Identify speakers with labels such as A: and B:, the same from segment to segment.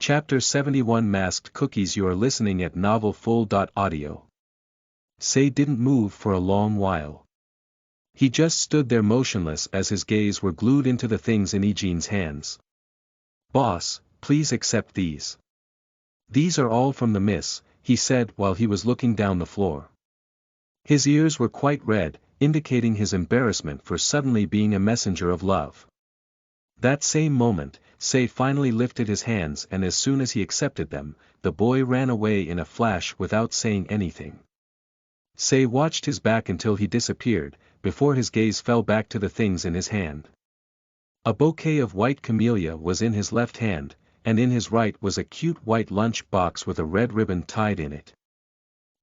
A: Chapter 71 Masked Cookies. You are listening at novelfull.audio. Say didn't move for a long while. He just stood there motionless as his gaze were glued into the things in Eugene's hands. "Boss, please accept these. These are all from the miss," he said while he was looking down the floor. His ears were quite red, indicating his embarrassment for suddenly being a messenger of love. That same moment, Say finally lifted his hands, and as soon as he accepted them, the boy ran away in a flash without saying anything. Say watched his back until he disappeared, before his gaze fell back to the things in his hand. A bouquet of white camellia was in his left hand, and in his right was a cute white lunch box with a red ribbon tied in it.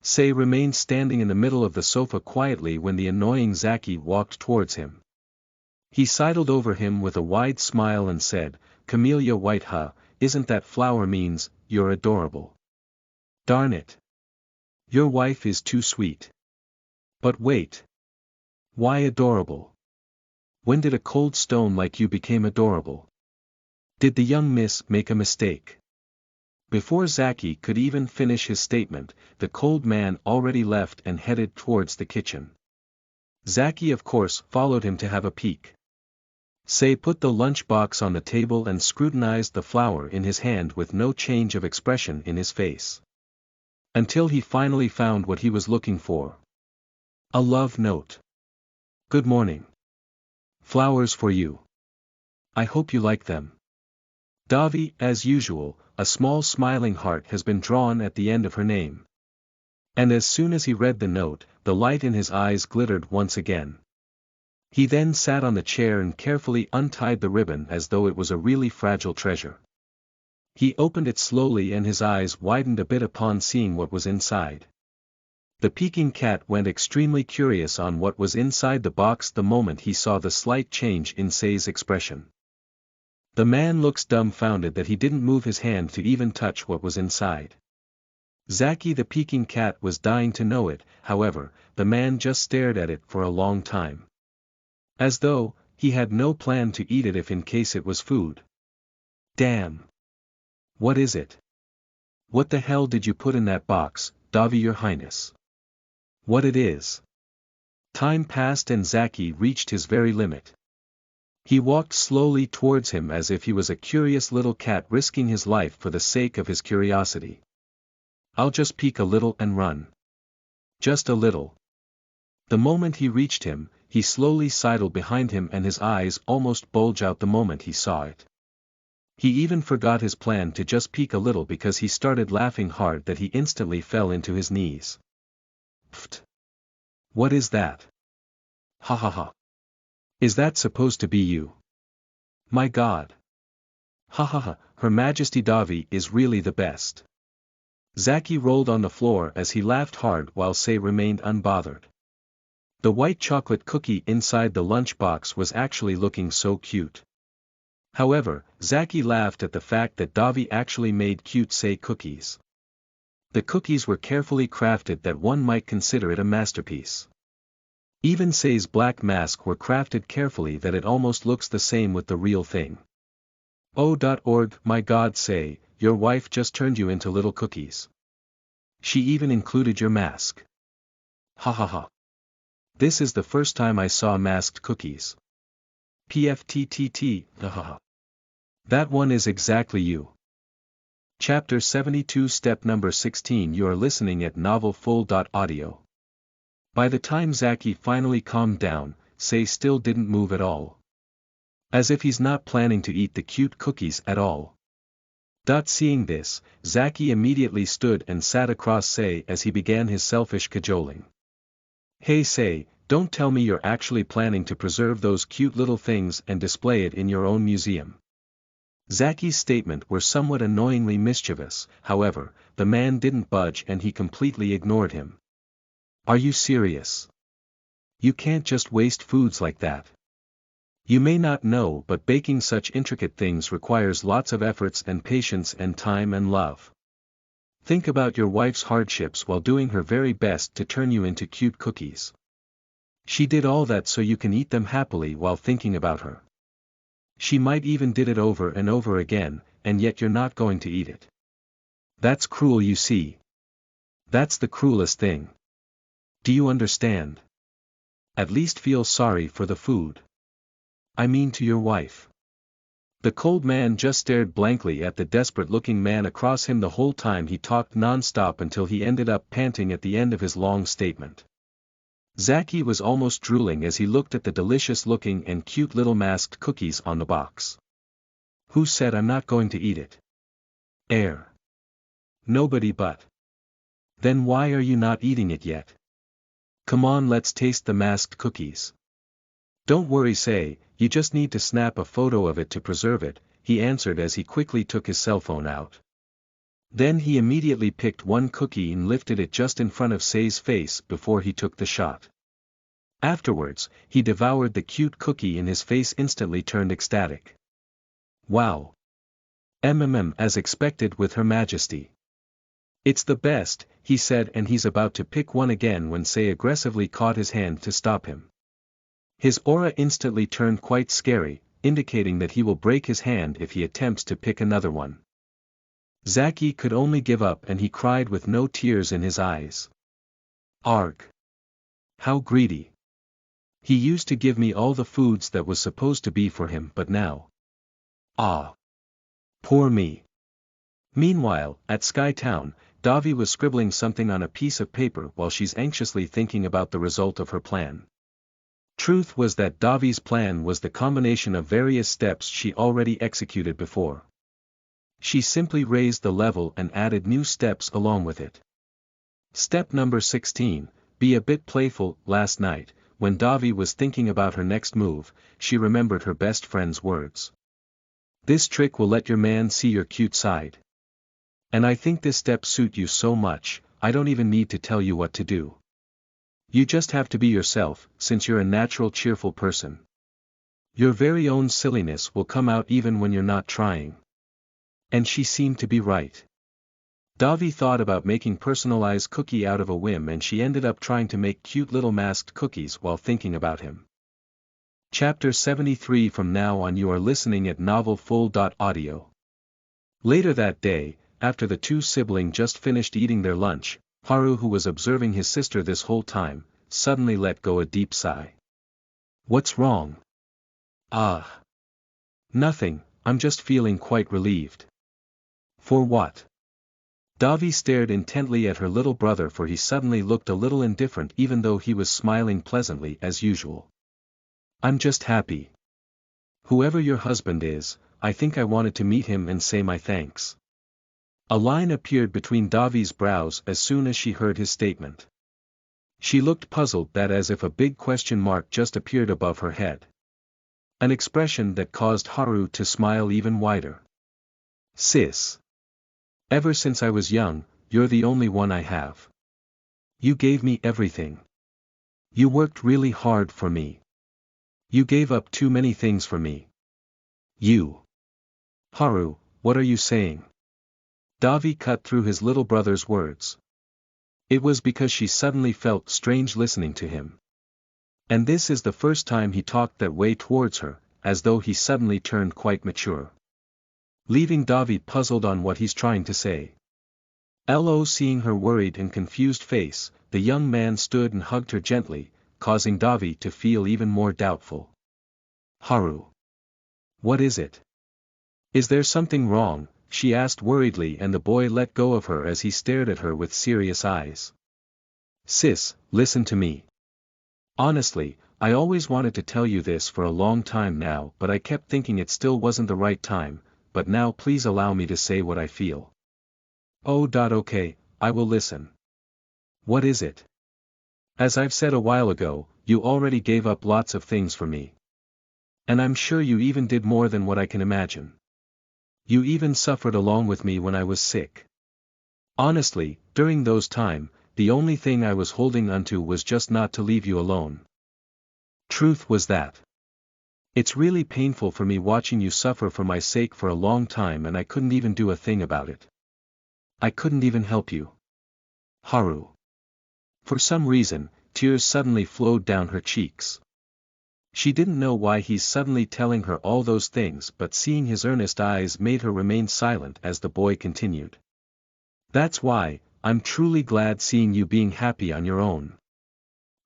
A: Say remained standing in the middle of the sofa quietly when the annoying Zaki walked towards him. He sidled over him with a wide smile and said, "Camellia white, huh? Isn't that flower means, you're adorable. Darn it. Your wife is too sweet." "But wait. Why adorable? When did a cold stone like you become adorable? Did the young miss make a mistake?" Before Zaki could even finish his statement, the cold man already left and headed towards the kitchen. Zaki of course followed him to have a peek. Say put the lunch box on the table and scrutinized the flower in his hand with no change of expression in his face. Until he finally found what he was looking for. A love note. "Good morning. Flowers for you. I hope you like them." Davi, as usual, a small smiling heart has been drawn at the end of her name. And as soon as he read the note, the light in his eyes glittered once again. He then sat on the chair and carefully untied the ribbon as though it was a really fragile treasure. He opened it slowly and his eyes widened a bit upon seeing what was inside. The peking cat went extremely curious on what was inside the box the moment he saw the slight change in Say's expression. The man looks dumbfounded that he didn't move his hand to even touch what was inside. Zaki the peking cat was dying to know it, however, the man just stared at it for a long time. As though, he had no plan to eat it if in case it was food. "Damn. What is it? What the hell did you put in that box, Davi, your highness? What it is?" Time passed and Zaki reached his very limit. He walked slowly towards him as if he was a curious little cat risking his life for the sake of his curiosity. "I'll just peek a little and run. Just a little." The moment he reached him, he slowly sidled behind him and his eyes almost bulged out the moment he saw it. He even forgot his plan to just peek a little because he started laughing hard that he instantly fell into his knees. "Pfft! What is that? Ha ha ha. Is that supposed to be you? My God. Ha ha ha, Her Majesty Davi is really the best." Zaki rolled on the floor as he laughed hard while Say remained unbothered. The white chocolate cookie inside the lunchbox was actually looking so cute. However, Zaki laughed at the fact that Davi actually made cute Say cookies. The cookies were carefully crafted that one might consider it a masterpiece. Even Say's black mask were crafted carefully that it almost looks the same with the real thing. Oh.org, my God, Say, your wife just turned you into little cookies. She even included your mask. Ha ha ha. This is the first time I saw masked cookies. PFTTT, haha. That one is exactly you. Chapter 72 Step number 16 You are listening at novelfull.audio. By the time Zaki finally calmed down, Say still didn't move at all. As if he's not planning to eat the cute cookies at all. Seeing this, Zaki immediately stood and sat across Say as he began his selfish cajoling. "Hey Say, don't tell me you're actually planning to preserve those cute little things and display it in your own museum." Zaki's statement were somewhat annoyingly mischievous, however, the man didn't budge and he completely ignored him. "Are you serious? You can't just waste foods like that. You may not know, but baking such intricate things requires lots of efforts and patience and time and love. Think about your wife's hardships while doing her very best to turn you into cute cookies. She did all that so you can eat them happily while thinking about her. She might even did it over and over again, and yet you're not going to eat it. That's cruel, you see. That's the cruelest thing. Do you understand? At least feel sorry for the food. I mean to your wife. The cold man just stared blankly at the desperate-looking man across him the whole time he talked non-stop until he ended up panting at the end of his long statement. Zaki was almost drooling as he looked at the delicious-looking and cute little masked cookies on the box. Who said I'm not going to eat it? Air. Nobody but. Then why are you not eating it yet? Come on, let's taste the masked cookies. Don't worry, say, you just need to snap a photo of it to preserve it, he answered as he quickly took his cell phone out. Then he immediately picked one cookie and lifted it just in front of Say's face before he took the shot. Afterwards, he devoured the cute cookie and his face instantly turned ecstatic. Wow! As expected with Her Majesty. It's the best, he said, and he's about to pick one again when Say aggressively caught his hand to stop him. His aura instantly turned quite scary, indicating that he will break his hand if he attempts to pick another one. Zaki could only give up and he cried with no tears in his eyes. Arg! How greedy! He used to give me all the foods that was supposed to be for him, but now. Ah! Poor me! Meanwhile, at Skytown, Davi was scribbling something on a piece of paper while she's anxiously thinking about the result of her plan. Truth was that Davi's plan was the combination of various steps she already executed before. She simply raised the level and added new steps along with it. Step number 16, be a bit playful. Last night, when Davi was thinking about her next move, she remembered her best friend's words. This trick will let your man see your cute side. And I think this step suit you so much, I don't even need to tell you what to do. You just have to be yourself, since you're a natural cheerful person. Your very own silliness will come out even when you're not trying. And she seemed to be right. Davi thought about making personalized cookie out of a whim and she ended up trying to make cute little masked cookies while thinking about him. Chapter 73. From now on you are listening at novelfull.audio. Later that day, after the two siblings just finished eating their lunch, Haru, who was observing his sister this whole time, suddenly let go a deep sigh. What's wrong? Ah. Nothing, I'm just feeling quite relieved. For what? Davi stared intently at her little brother, for he suddenly looked a little indifferent even though he was smiling pleasantly as usual. I'm just happy. Whoever your husband is, I think I wanted to meet him and say my thanks. A line appeared between Davi's brows as soon as she heard his statement. She looked puzzled, that as if a big question mark just appeared above her head. An expression that caused Haru to smile even wider. Sis. Ever since I was young, you're the only one I have. You gave me everything. You worked really hard for me. You gave up too many things for me. You. Haru, what are you saying? Davi cut through his little brother's words. It was because she suddenly felt strange listening to him. And this is the first time he talked that way towards her, as though he suddenly turned quite mature. Leaving Davi puzzled on what he's trying to say. Seeing her worried and confused face, the young man stood and hugged her gently, causing Davi to feel even more doubtful. Haru. What is it? Is there something wrong? She asked worriedly, and the boy let go of her as he stared at her with serious eyes. Sis, listen to me. Honestly, I always wanted to tell you this for a long time now, but I kept thinking it still wasn't the right time, but now please allow me to say what I feel. Okay, I will listen. What is it? As I've said a while ago, you already gave up lots of things for me. And I'm sure you even did more than what I can imagine. You even suffered along with me when I was sick. Honestly, during those times, the only thing I was holding onto was just not to leave you alone. Truth was that. It's really painful for me watching you suffer for my sake for a long time, and I couldn't even do a thing about it. I couldn't even help you. Haru. For some reason, tears suddenly flowed down her cheeks. She didn't know why he's suddenly telling her all those things, but seeing his earnest eyes made her remain silent as the boy continued. That's why, I'm truly glad seeing you being happy on your own.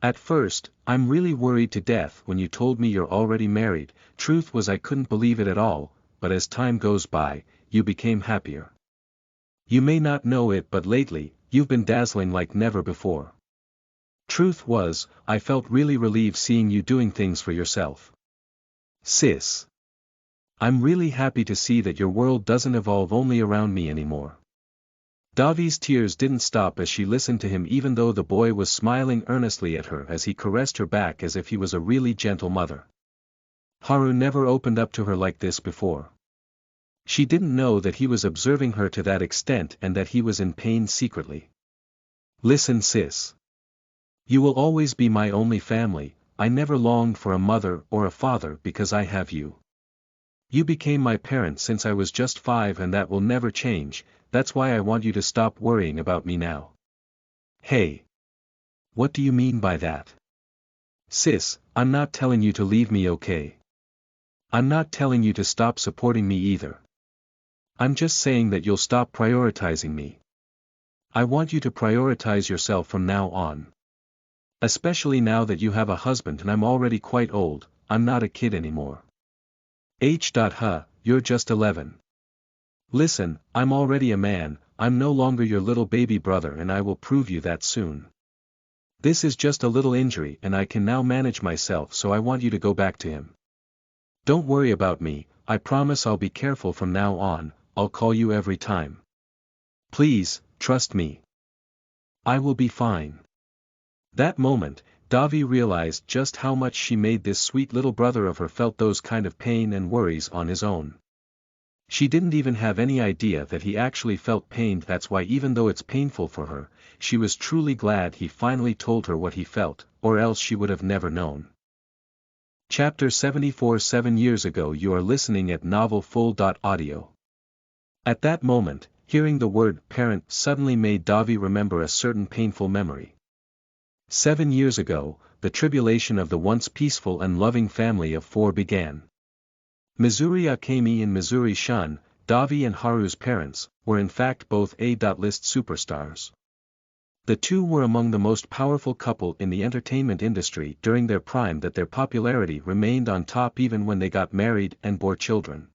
A: At first, I'm really worried to death when you told me you're already married. Truth was I couldn't believe it at all, but as time goes by, you became happier. You may not know it, but lately, you've been dazzling like never before. Truth was, I felt really relieved seeing you doing things for yourself. Sis. I'm really happy to see that your world doesn't evolve only around me anymore. Davi's tears didn't stop as she listened to him, even though the boy was smiling earnestly at her as he caressed her back as if he was a really gentle mother. Haru never opened up to her like this before. She didn't know that he was observing her to that extent and that he was in pain secretly. Listen, sis. You will always be my only family. I never longed for a mother or a father because I have you. You became my parent since I was just 5 and that will never change. That's why I want you to stop worrying about me now. Hey. What do you mean by that? Sis, I'm not telling you to leave me, okay? I'm not telling you to stop supporting me either. I'm just saying that you'll stop prioritizing me. I want you to prioritize yourself from now on. Especially now that you have a husband and I'm already quite old, I'm not a kid anymore. You're just 11. Listen, I'm already a man, I'm no longer your little baby brother and I will prove you that soon. This is just a little injury and I can now manage myself, so I want you to go back to him. Don't worry about me, I promise I'll be careful from now on, I'll call you every time. Please, trust me. I will be fine. That moment, Davi realized just how much she made this sweet little brother of her felt those kind of pain and worries on his own. She didn't even have any idea that he actually felt pain. That's why, even though it's painful for her, she was truly glad he finally told her what he felt, or else she would have never known. Chapter 74. 7 years ago. You are listening at novelfull.audio. At that moment, hearing the word parent suddenly made Davi remember a certain painful memory. 7 years ago, the tribulation of the once peaceful and loving family of 4 began. Mizuri Akemi and Mizuri Shun, Davi and Haru's parents, were in fact both A-list superstars. The two were among the most powerful couple in the entertainment industry during their prime, that their popularity remained on top even when they got married and bore children.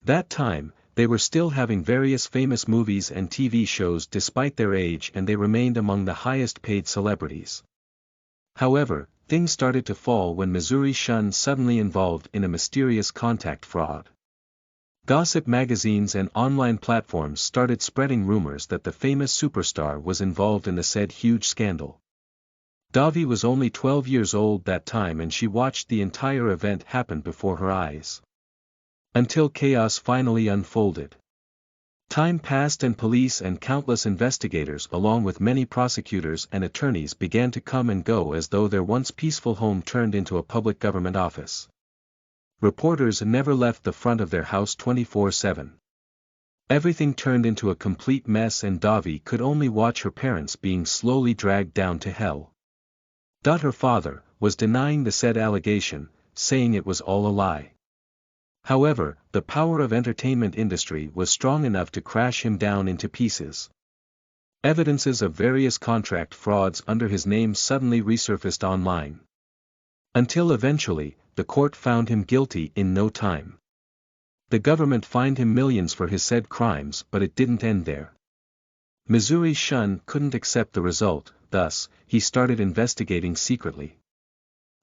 A: That time, they were still having various famous movies and TV shows despite their age, and they remained among the highest paid celebrities. However, things started to fall when Mizuri Shun suddenly involved in a mysterious contact fraud. Gossip magazines and online platforms started spreading rumors that the famous superstar was involved in the said huge scandal. Davi was only 12 years old that time and she watched the entire event happen before her eyes. Until chaos finally unfolded. Time passed and police and countless investigators along with many prosecutors and attorneys began to come and go as though their once peaceful home turned into a public government office. Reporters never left the front of their house 24/7. Everything turned into a complete mess and Davi could only watch her parents being slowly dragged down to hell. Her father was denying the said allegation, saying it was all a lie. However, the power of entertainment industry was strong enough to crash him down into pieces. Evidences of various contract frauds under his name suddenly resurfaced online. Until eventually, the court found him guilty in no time. The government fined him millions for his said crimes, but it didn't end there. Mizuri Shun couldn't accept the result, thus, he started investigating secretly.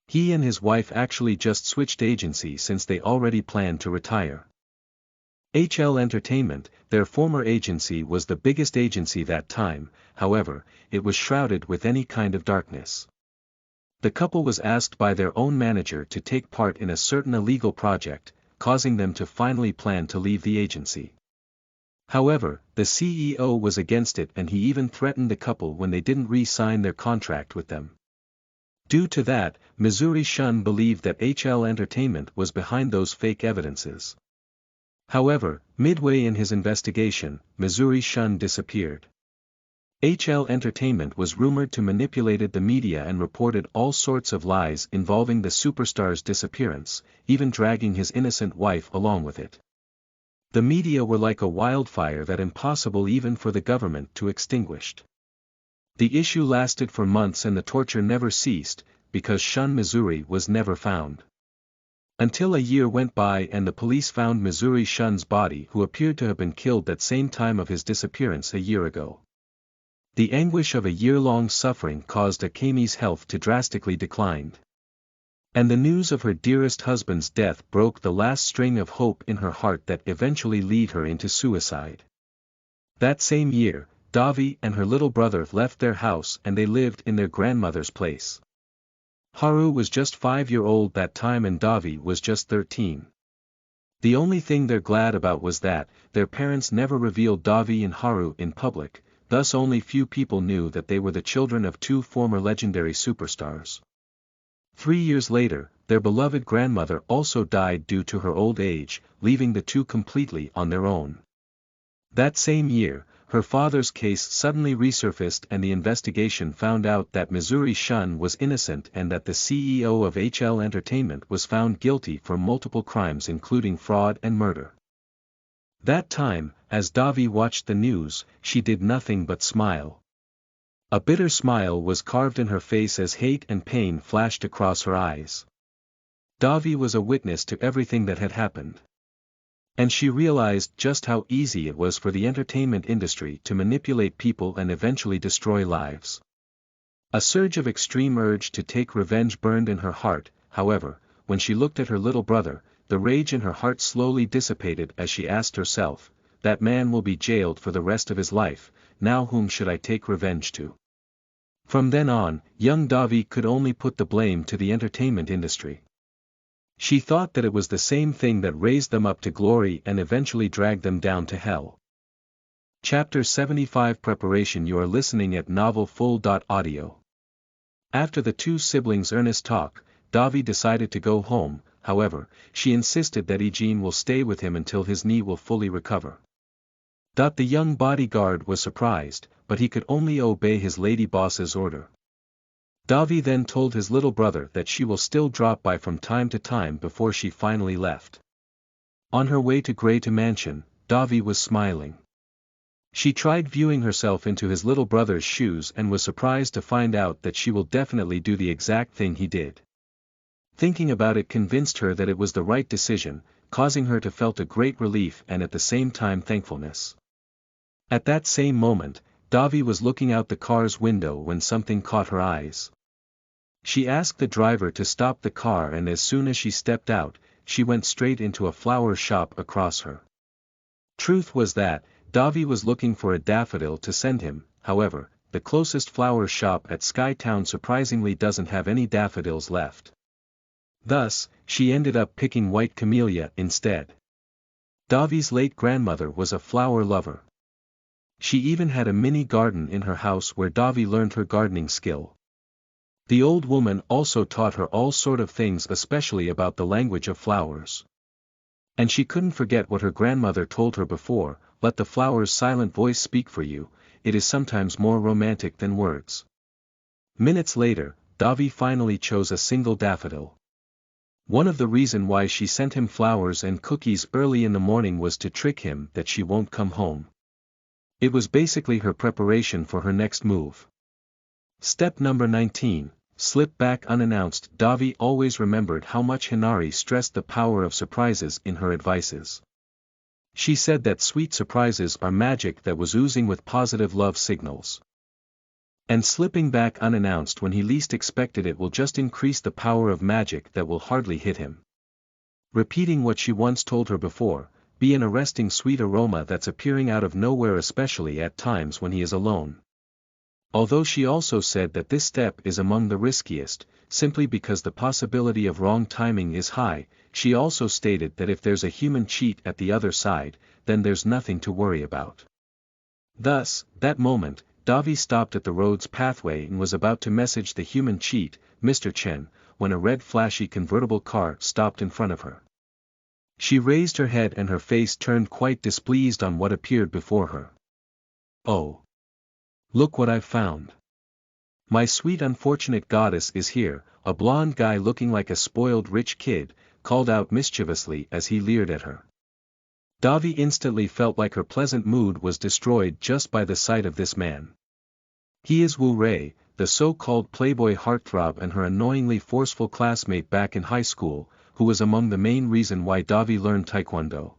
A: He and his wife actually just switched agency since they already planned to retire. HL Entertainment, their former agency, was the biggest agency that time, however, it was shrouded with any kind of darkness. The couple was asked by their own manager to take part in a certain illegal project, causing them to finally plan to leave the agency. However, the CEO was against it and he even threatened the couple when they didn't re-sign their contract with them. Due to that, Mizuri Shun believed that HL Entertainment was behind those fake evidences. However, midway in his investigation, Mizuri Shun disappeared. HL Entertainment was rumored to manipulated the media and reported all sorts of lies involving the superstar's disappearance, even dragging his innocent wife along with it. The media were like a wildfire that impossible even for the government to extinguish. The issue lasted for months and the torture never ceased, because Shun Missouri was never found. Until a year went by and the police found Missouri Shun's body, who appeared to have been killed that same time of his disappearance a year ago. The anguish of a year-long suffering caused Akemi's health to drastically decline. And the news of her dearest husband's death broke the last string of hope in her heart that eventually led her into suicide. That same year, Davi and her little brother left their house and they lived in their grandmother's place. Haru was just 5-year-old that time and Davi was just 13. The only thing they're glad about was that, their parents never revealed Davi and Haru in public, thus only few people knew that they were the children of two former legendary superstars. 3 years later, their beloved grandmother also died due to her old age, leaving the two completely on their own. That same year, her father's case suddenly resurfaced and the investigation found out that Missouri Shun was innocent and that the CEO of HL Entertainment was found guilty for multiple crimes including fraud and murder. That time, as Davi watched the news, she did nothing but smile. A bitter smile was carved in her face as hate and pain flashed across her eyes. Davi was a witness to everything that had happened. And she realized just how easy it was for the entertainment industry to manipulate people and eventually destroy lives. A surge of extreme urge to take revenge burned in her heart, however, when she looked at her little brother, the rage in her heart slowly dissipated as she asked herself, "That man will be jailed for the rest of his life, now whom should I take revenge to?" From then on, young Davi could only put the blame to the entertainment industry. She thought that it was the same thing that raised them up to glory and eventually dragged them down to hell. Chapter 75 Preparation. You are listening at novelfull.audio. After the two siblings' earnest talk, Davi decided to go home. However, she insisted that Eugene will stay with him until his knee will fully recover. The young bodyguard was surprised, but he could only obey his lady boss's order. Davi then told his little brother that she will still drop by from time to time before she finally left. On her way to Grey Mansion, Davi was smiling. She tried viewing herself into his little brother's shoes and was surprised to find out that she will definitely do the exact thing he did. Thinking about it convinced her that it was the right decision, causing her to felt a great relief and at the same time thankfulness. At that same moment, Davi was looking out the car's window when something caught her eyes. She asked the driver to stop the car and as soon as she stepped out, she went straight into a flower shop across her. Truth was that, Davi was looking for a daffodil to send him, however, the closest flower shop at Skytown surprisingly doesn't have any daffodils left. Thus, she ended up picking white camellia instead. Davi's late grandmother was a flower lover. She even had a mini garden in her house where Davi learned her gardening skill. The old woman also taught her all sort of things, especially about the language of flowers. And she couldn't forget what her grandmother told her before, "Let the flower's silent voice speak for you, it is sometimes more romantic than words." Minutes later, Davi finally chose a single daffodil. One of the reasons why she sent him flowers and cookies early in the morning was to trick him that she won't come home. It was basically her preparation for her next move. Step number 19, slip back unannounced. Davi always remembered how much Hinari stressed the power of surprises in her advices. She said that sweet surprises are magic that was oozing with positive love signals. And slipping back unannounced when he least expected it will just increase the power of magic that will hardly hit him. Repeating what she once told her before, be an arresting sweet aroma that's appearing out of nowhere, especially at times when he is alone. Although she also said that this step is among the riskiest, simply because the possibility of wrong timing is high, she also stated that if there's a human cheat at the other side, then there's nothing to worry about. Thus, that moment, Davi stopped at the road's pathway and was about to message the human cheat, Mr. Chen, when a red flashy convertible car stopped in front of her. She raised her head and her face turned quite displeased on what appeared before her. "Oh. Look what I've found. My sweet unfortunate goddess is here, a blonde guy looking like a spoiled rich kid, called out mischievously as he leered at her. Davi instantly felt like her pleasant mood was destroyed just by the sight of this man. He is Wu Rei, the so-called playboy heartthrob and her annoyingly forceful classmate back in high school, who was among the main reason why Davi learned Taekwondo.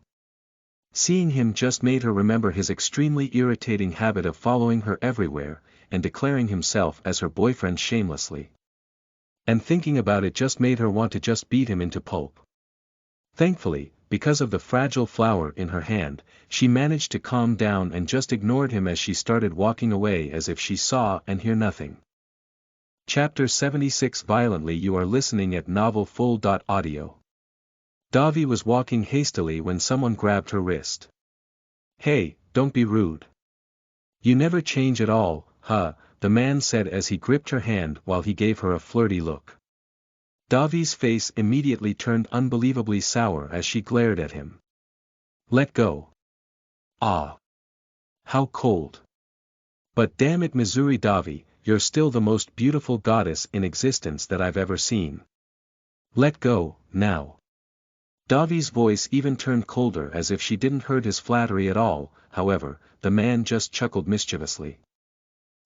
A: Seeing him just made her remember his extremely irritating habit of following her everywhere, and declaring himself as her boyfriend shamelessly. And thinking about it just made her want to just beat him into pulp. Thankfully, because of the fragile flower in her hand, she managed to calm down and just ignored him as she started walking away as if she saw and hear nothing. Chapter 76 Violently You are listening at novelfull.audio. Davi was walking hastily when someone grabbed her wrist. Hey, don't be rude. You never change at all, huh, the man said as he gripped her hand while he gave her a flirty look. Davi's face immediately turned unbelievably sour as she glared at him. Let go. Ah. How cold. But damn it Missouri Davi, you're still the most beautiful goddess in existence that I've ever seen. Let go, now. Davi's voice even turned colder as if she didn't heard his flattery at all, however, the man just chuckled mischievously.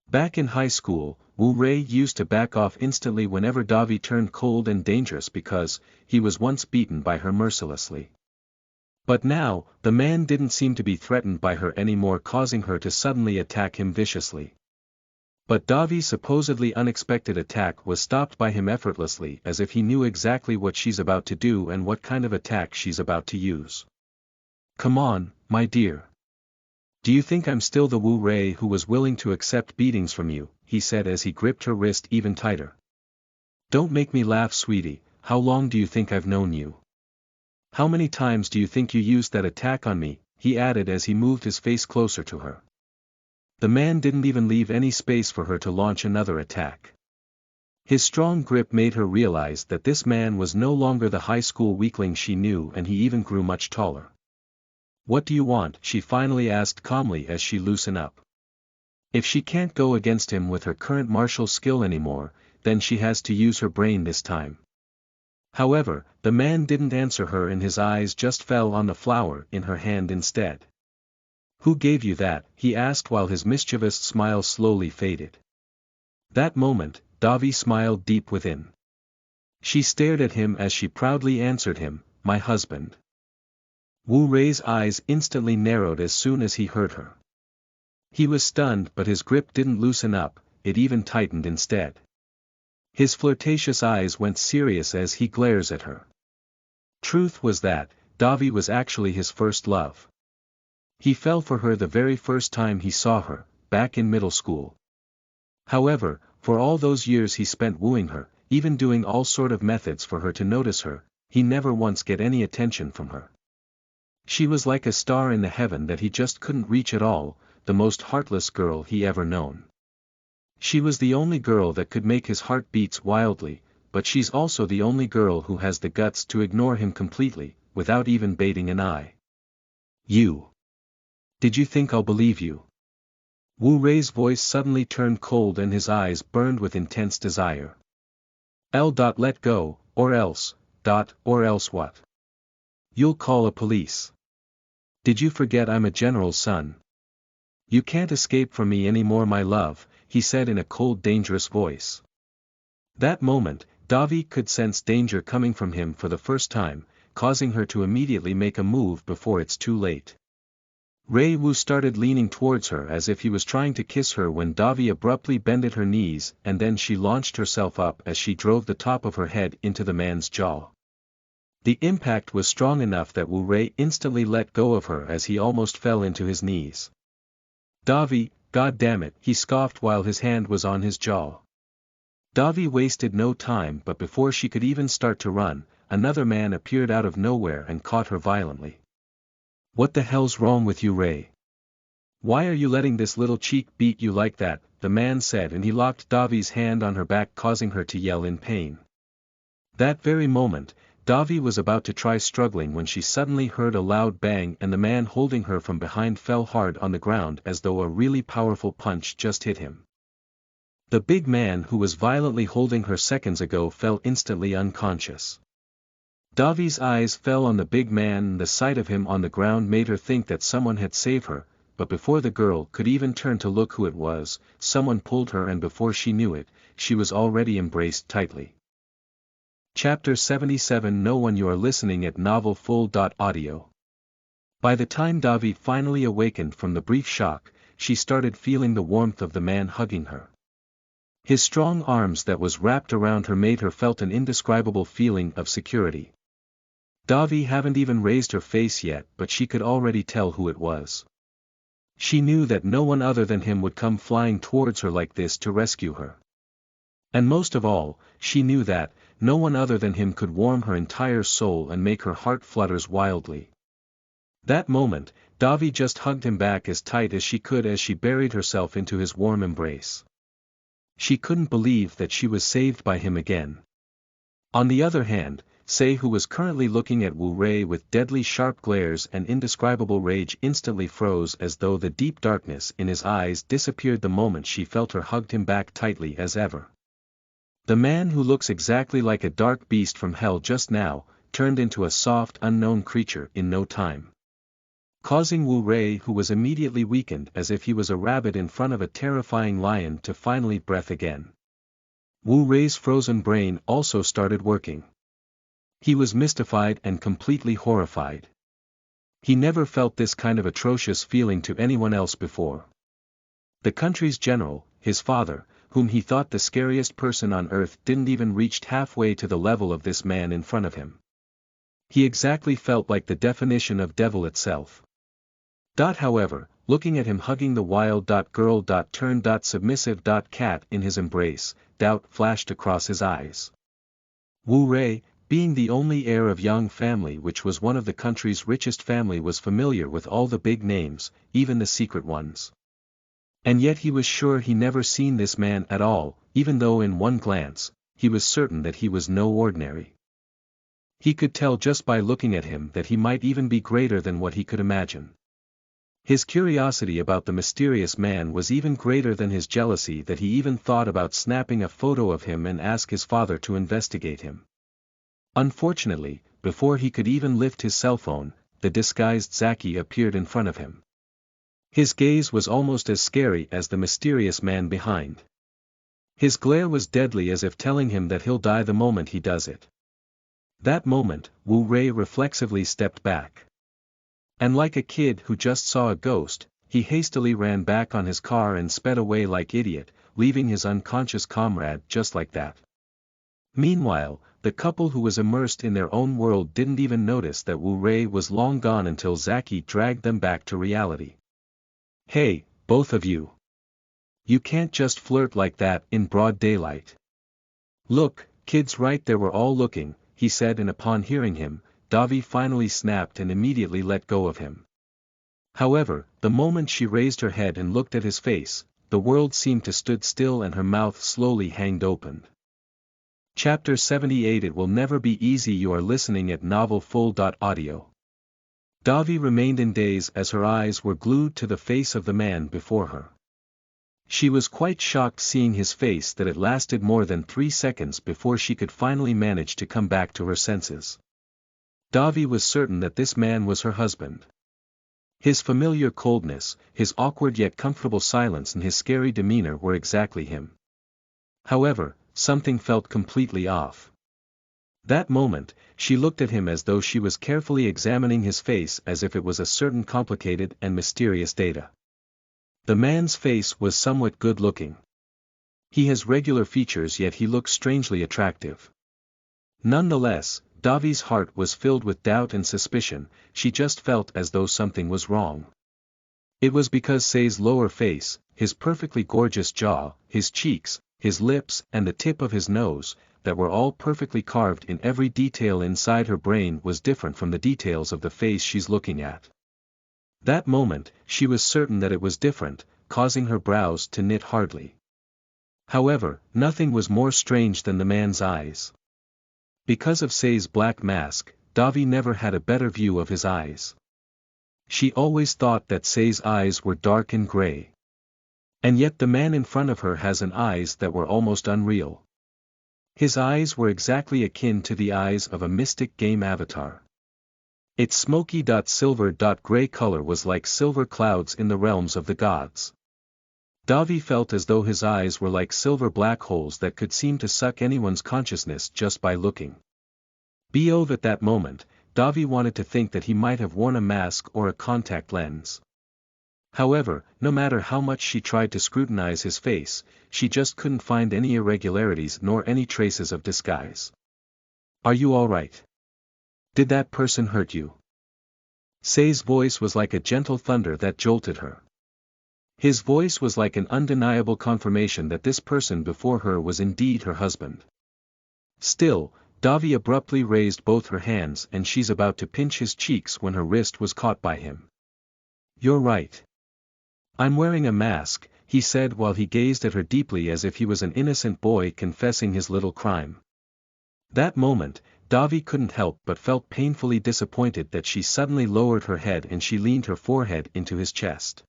A: Back in high school, Wu Rei used to back off instantly whenever Davi turned cold and dangerous because he was once beaten by her mercilessly. But now, the man didn't seem to be threatened by her anymore, causing her to suddenly attack him viciously. But Davi's supposedly unexpected attack was stopped by him effortlessly as if he knew exactly what she's about to do and what kind of attack she's about to use. Come on, my dear. Do you think I'm still the Wu Rei who was willing to accept beatings from you, he said as he gripped her wrist even tighter. Don't make me laugh sweetie, how long do you think I've known you? How many times do you think you used that attack on me, he added as he moved his face closer to her. The man didn't even leave any space for her to launch another attack. His strong grip made her realize that this man was no longer the high school weakling she knew, and he even grew much taller. What do you want? She finally asked calmly as she loosened up. If she can't go against him with her current martial skill anymore, then she has to use her brain this time. However, the man didn't answer her and his eyes just fell on the flower in her hand instead. Who gave you that? He asked while his mischievous smile slowly faded. That moment, Davi smiled deep within. She stared at him as she proudly answered him, my husband. Wu Rei's eyes instantly narrowed as soon as he heard her. He was stunned, but his grip didn't loosen up, it even tightened instead. His flirtatious eyes went serious as he glares at her. Truth was that, Davi was actually his first love. He fell for her the very first time he saw her, back in middle school. However, for all those years he spent wooing her, even doing all sort of methods for her to notice her, he never once get any attention from her. She was like a star in the heaven that he just couldn't reach at all, the most heartless girl he ever known. She was the only girl that could make his heart beats wildly, but she's also the only girl who has the guts to ignore him completely, without even batting an eye. You. Did you think I'll believe you? Wu Rei's voice suddenly turned cold and his eyes burned with intense desire. Let go, or else what? You'll call a police. Did you forget I'm a general's son? You can't escape from me anymore my love, he said in a cold dangerous voice. That moment, Davi could sense danger coming from him for the first time, causing her to immediately make a move before it's too late. Rei Wu started leaning towards her as if he was trying to kiss her when Davi abruptly bended her knees and then she launched herself up as she drove the top of her head into the man's jaw. The impact was strong enough that Wu Rei instantly let go of her as he almost fell into his knees. Davi, God damn it, he scoffed while his hand was on his jaw. Davi wasted no time, but before she could even start to run, another man appeared out of nowhere and caught her violently. What the hell's wrong with you Rei? Why are you letting this little cheek beat you like that? The man said, and he locked Davi's hand on her back causing her to yell in pain. That very moment, Davi was about to try struggling when she suddenly heard a loud bang and the man holding her from behind fell hard on the ground as though a really powerful punch just hit him. The big man who was violently holding her seconds ago fell instantly unconscious. Davi's eyes fell on the big man and the sight of him on the ground made her think that someone had saved her, but before the girl could even turn to look who it was, someone pulled her and before she knew it, she was already embraced tightly. Chapter 77 No one you are listening at novelfull.audio. By the time Davi finally awakened from the brief shock, she started feeling the warmth of the man hugging her. His strong arms that was wrapped around her made her felt an indescribable feeling of security. Davi hadn't even raised her face yet but she could already tell who it was. She knew that no one other than him would come flying towards her like this to rescue her. And most of all, she knew that, no one other than him could warm her entire soul and make her heart flutters wildly. That moment, Davi just hugged him back as tight as she could as she buried herself into his warm embrace. She couldn't believe that she was saved by him again. On the other hand, Sei, who was currently looking at Wu Rei with deadly sharp glares and indescribable rage, instantly froze as though the deep darkness in his eyes disappeared the moment she felt her hugged him back tightly as ever. The man who looks exactly like a dark beast from hell just now, turned into a soft unknown creature in no time. Causing Wu Rei, who was immediately weakened as if he was a rabbit in front of a terrifying lion, to finally breath again. Wu Rei's frozen brain also started working. He was mystified and completely horrified. He never felt this kind of atrocious feeling to anyone else before. The country's general, his father, whom he thought the scariest person on earth, didn't even reach halfway to the level of this man in front of him. He exactly felt like the definition of devil itself. However, looking at him hugging the wild girl turned submissive cat in his embrace, doubt flashed across his eyes. Wu Rei, being the only heir of Yang family, which was one of the country's richest family, was familiar with all the big names, even the secret ones. And yet he was sure he never seen this man at all, even though in one glance, he was certain that he was no ordinary. He could tell just by looking at him that he might even be greater than what he could imagine. His curiosity about the mysterious man was even greater than his jealousy that he even thought about snapping a photo of him and ask his father to investigate him. Unfortunately, before he could even lift his cell phone, the disguised Zaki appeared in front of him. His gaze was almost as scary as the mysterious man behind. His glare was deadly, as if telling him that he'll die the moment he does it. That moment, Wu Rei reflexively stepped back. And like a kid who just saw a ghost, he hastily ran back on his car and sped away like idiot, leaving his unconscious comrade just like that. Meanwhile, the couple who was immersed in their own world didn't even notice that Wu Rei was long gone until Zaki dragged them back to reality. Hey, both of you. You can't just flirt like that in broad daylight. Look, kids, right there, we're all looking, he said, and upon hearing him, Davi finally snapped and immediately let go of him. However, the moment she raised her head and looked at his face, the world seemed to stood still and her mouth slowly hanged open. Chapter 78 It will never be easy. You are listening at novelfull.audio. Davi remained in daze as her eyes were glued to the face of the man before her. She was quite shocked seeing his face that it lasted more than 3 seconds before she could finally manage to come back to her senses. Davi was certain that this man was her husband. His familiar coldness, his awkward yet comfortable silence and his scary demeanor were exactly him. However, something felt completely off. That moment, she looked at him as though she was carefully examining his face as if it was a certain complicated and mysterious data. The man's face was somewhat good-looking. He has regular features yet he looks strangely attractive. Nonetheless, Davi's heart was filled with doubt and suspicion. She just felt as though something was wrong. It was because Sei's lower face, his perfectly gorgeous jaw, his cheeks, his lips and the tip of his nose, that were all perfectly carved in every detail inside her brain, was different from the details of the face she's looking at. That moment, she was certain that it was different, causing her brows to knit hardly. However, nothing was more strange than the man's eyes. Because of Say's black mask, Davi never had a better view of his eyes. She always thought that Say's eyes were dark and gray. And yet the man in front of her has eyes that were almost unreal. His eyes were exactly akin to the eyes of a mystic game avatar. Its smoky-silver-gray color was like silver clouds in the realms of the gods. Davi felt as though his eyes were like silver black holes that could seem to suck anyone's consciousness just by looking. At that moment, Davi wanted to think that he might have worn a mask or a contact lens. However, no matter how much she tried to scrutinize his face, she just couldn't find any irregularities nor any traces of disguise. "Are you all right? Did that person hurt you?" Say's voice was like a gentle thunder that jolted her. His voice was like an undeniable confirmation that this person before her was indeed her husband. Still, Davi abruptly raised both her hands and she's about to pinch his cheeks when her wrist was caught by him. "You're right. I'm wearing a mask," he said while he gazed at her deeply as if he was an innocent boy confessing his little crime. That moment, Davi couldn't help but felt painfully disappointed that she suddenly lowered her head and she leaned her forehead into his chest.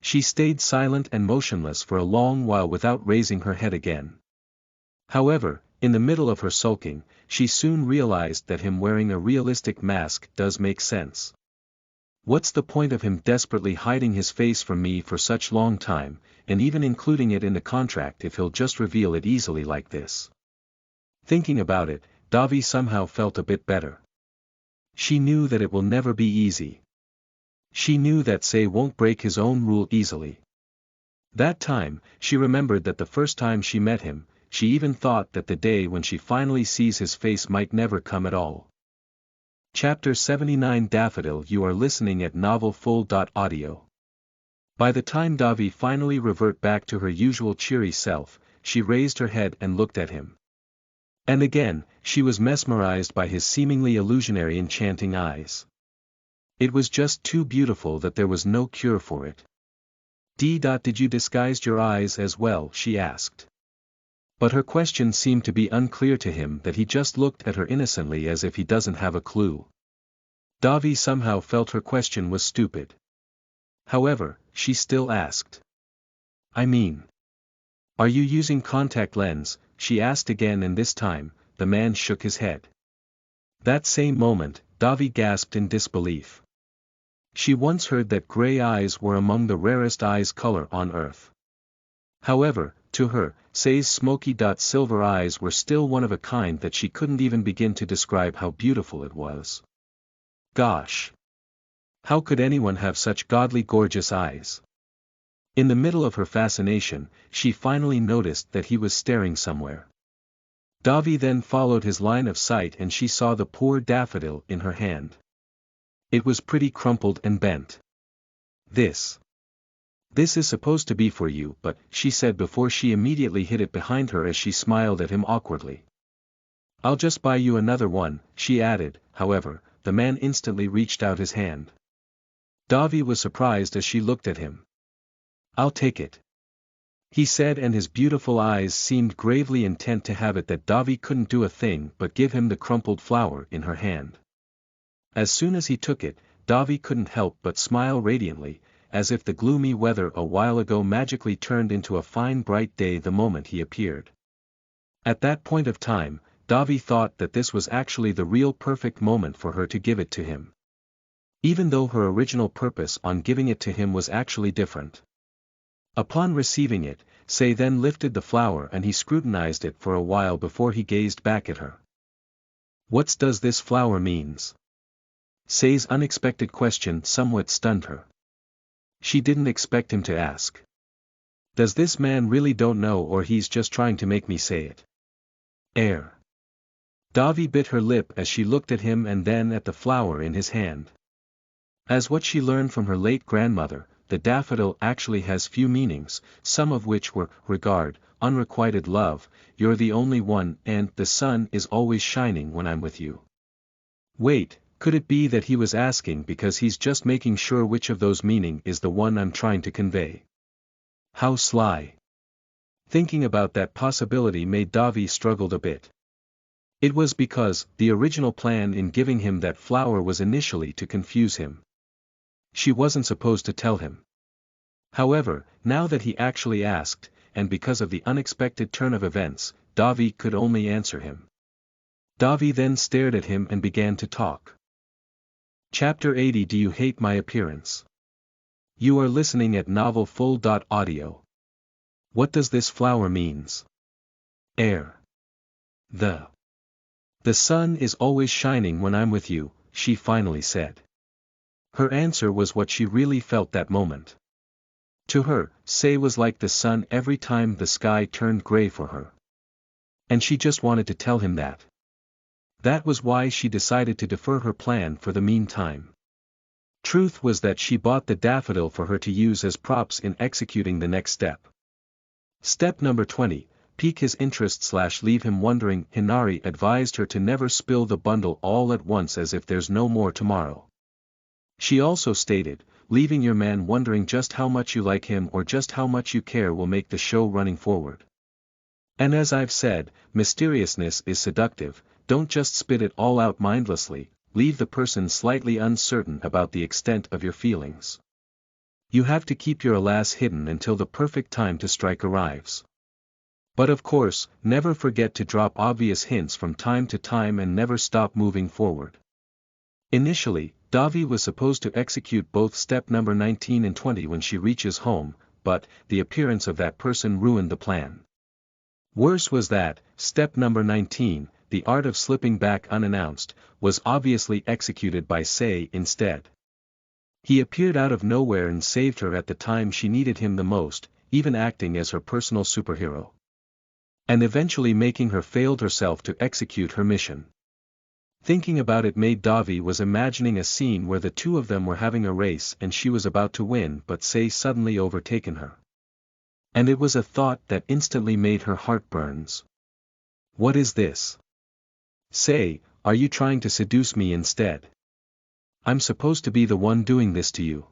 A: She stayed silent and motionless for a long while without raising her head again. However, in the middle of her sulking, she soon realized that him wearing a realistic mask does make sense. What's the point of him desperately hiding his face from me for such long time, and even including it in the contract if he'll just reveal it easily like this? Thinking about it, Davi somehow felt a bit better. She knew that it will never be easy. She knew that Say won't break his own rule easily. That time, she remembered that the first time she met him, she even thought that the day when she finally sees his face might never come at all. Chapter 79 Daffodil. You are listening at novelfull.audio. By the time Davi finally reverted back to her usual cheery self, she raised her head and looked at him. And again, she was mesmerized by his seemingly illusionary enchanting eyes. It was just too beautiful that there was no cure for it. Did you disguise your eyes as well?" she asked. But her question seemed to be unclear to him that he just looked at her innocently as if he doesn't have a clue. Davi somehow felt her question was stupid. However, she still asked. "I mean, are you using contact lens?" she asked again, and this time, the man shook his head. That same moment, Davi gasped in disbelief. She once heard that gray eyes were among the rarest eyes color on earth. However, to her, Say's smoky-silver eyes were still one of a kind that she couldn't even begin to describe how beautiful it was. Gosh! How could anyone have such godly gorgeous eyes? In the middle of her fascination, she finally noticed that he was staring somewhere. Davi then followed his line of sight and she saw the poor daffodil in her hand. It was pretty crumpled and bent. This is supposed to be for you, but," she said before she immediately hid it behind her as she smiled at him awkwardly. "I'll just buy you another one," she added. However, the man instantly reached out his hand. Davi was surprised as she looked at him. "I'll take it," he said, and his beautiful eyes seemed gravely intent to have it that Davi couldn't do a thing but give him the crumpled flower in her hand. As soon as he took it, Davi couldn't help but smile radiantly, as if the gloomy weather a while ago magically turned into a fine bright day the moment he appeared. At that point of time, Davi thought that this was actually the real perfect moment for her to give it to him. Even though her original purpose on giving it to him was actually different. Upon receiving it, Say then lifted the flower and he scrutinized it for a while before he gazed back at her. "What does this flower means?" Say's unexpected question somewhat stunned her. She didn't expect him to ask. Does this man really don't know, or he's just trying to make me say it? Air. Davi bit her lip as she looked at him and then at the flower in his hand. As what she learned from her late grandmother, the daffodil actually has few meanings, some of which were regard, unrequited love, you're the only one, and the sun is always shining when I'm with you. Wait. Could it be that he was asking because he's just making sure which of those meaning is the one I'm trying to convey? How sly. Thinking about that possibility made Davi struggled a bit. It was because the original plan in giving him that flower was initially to confuse him. She wasn't supposed to tell him. However, now that he actually asked, and because of the unexpected turn of events, Davi could only answer him. Davi then stared at him and began to talk. Chapter 80. Do you hate my appearance? You are listening at novelfull.audio. What does this flower means? Air. The sun is always shining when I'm with you, she finally said. Her answer was what she really felt that moment. To her, Say was like the sun every time the sky turned gray for her. And she just wanted to tell him that. That was why she decided to defer her plan for the meantime. Truth was that she bought the daffodil for her to use as props in executing the next step. Step number 20, pique his interest/leave him wondering. Hinari advised her to never spill the bundle all at once as if there's no more tomorrow. She also stated, leaving your man wondering just how much you like him or just how much you care will make the show running forward. And as I've said, mysteriousness is seductive. Don't just spit it all out mindlessly, leave the person slightly uncertain about the extent of your feelings. You have to keep your alas hidden until the perfect time to strike arrives. But of course, never forget to drop obvious hints from time to time and never stop moving forward. Initially, Davi was supposed to execute both step number 19 and 20 when she reaches home, but the appearance of that person ruined the plan. Worse was that, step number 19, the art of slipping back unannounced, was obviously executed by Say instead. He appeared out of nowhere and saved her at the time she needed him the most, even acting as her personal superhero. And eventually making her failed herself to execute her mission. Thinking about it made Davi was imagining a scene where the two of them were having a race and she was about to win but Say suddenly overtaken her. And it was a thought that instantly made her heart burns. What is this? Say, are you trying to seduce me instead? I'm supposed to be the one doing this to you.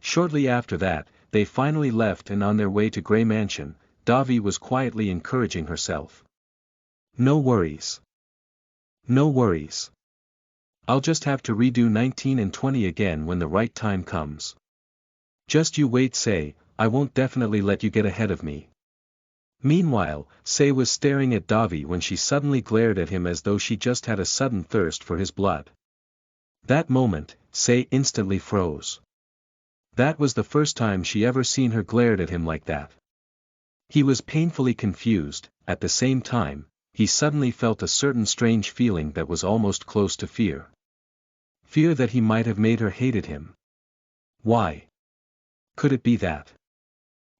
A: Shortly after that, they finally left and on their way to Grey Mansion, Davi was quietly encouraging herself. No worries. No worries. I'll just have to redo 19 and 20 again when the right time comes. Just you wait, Say, I won't definitely let you get ahead of me. Meanwhile, Say was staring at Davi when she suddenly glared at him as though she just had a sudden thirst for his blood. That moment, Say instantly froze. That was the first time she ever seen her glared at him like that. He was painfully confused. At the same time, he suddenly felt a certain strange feeling that was almost close to fear. Fear that he might have made her hated him. Why? Could it be that?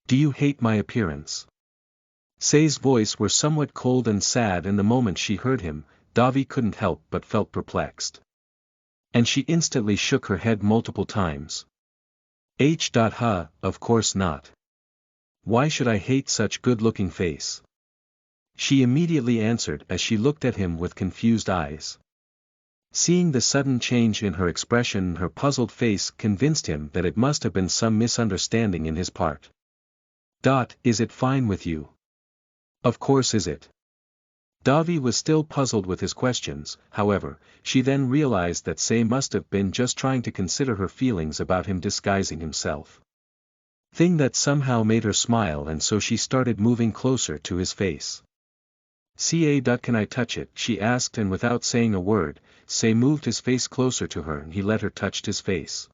A: Do you hate my appearance? Say's voice were somewhat cold and sad, and the moment she heard him, Davi couldn't help but felt perplexed. And she instantly shook her head multiple times. Of course not. Why should I hate such good-looking face? She immediately answered as she looked at him with confused eyes. Seeing the sudden change in her expression, her puzzled face convinced him that it must have been some misunderstanding in his part. Is it fine with you? Of course is it. Davi was still puzzled with his questions. However, she then realized that Say must have been just trying to consider her feelings about him disguising himself. Thing that somehow made her smile, and so she started moving closer to his face. Can I touch it? She asked, and without saying a word, Say moved his face closer to her and he let her touch his face.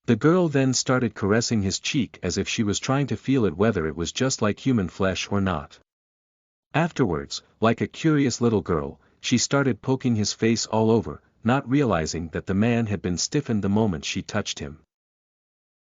A: The girl then started caressing his cheek as if she was trying to feel it whether it was just like human flesh or not. Afterwards, like a curious little girl, she started poking his face all over, not realizing that the man had been stiffened the moment she touched him.